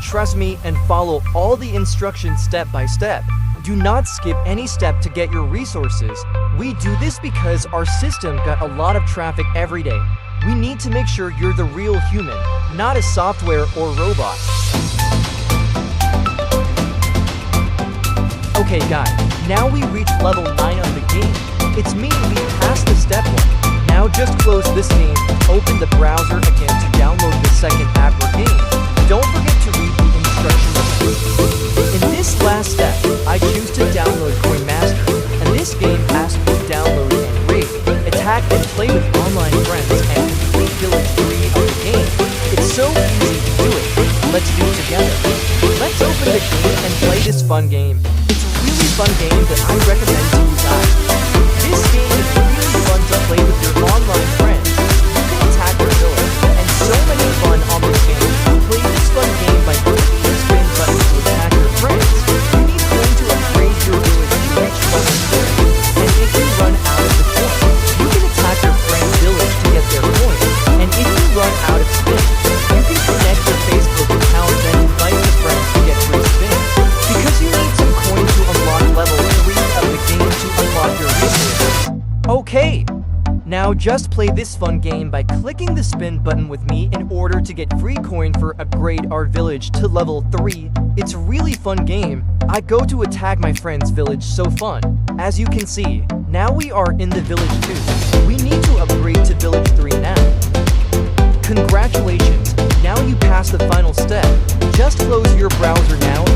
trust me and follow all the instructions step by step. Do not skip any step to get your resources. We do this because our system got a lot of traffic every day. We need to make sure you're the real human, not a software or robot. Okay guys, now we reach level 9 of the game. It's me, we passed the step 1. Now just close this game, open the browser again to download the second app or game. Don't forget to read the instructions. In this last step, I choose to download Coin Master, and this game asks you to download and raid, attack and play with online friends, and complete Village 3 of the game. It's so easy to do it. Let's do it together. Let's open the game and play this fun game. It's a really fun game that I recommend to you guys. This game is really fun to play with your online friends. You can attack your village, and so many fun on this game. Play this fun game by clicking the spin button to attack your friends. You need coin to upgrade your village to reach level 3. And if you run out of the coin, you can attack your friend's village to get their coin. And if you run out of spins, you can connect your Facebook account and invite your friends to get free spins. Because you need some coin to unlock level 3 of the game to unlock your resources. Okay! Now just play this fun game by clicking the spin button with me in order to get free coin for upgrade our village to level 3. It's a really fun game. I go to attack my friend's village, so fun. As you can see, now we are in the village 2. We need to upgrade to village 3 now. Congratulations, now you passed the final step. Just close your browser now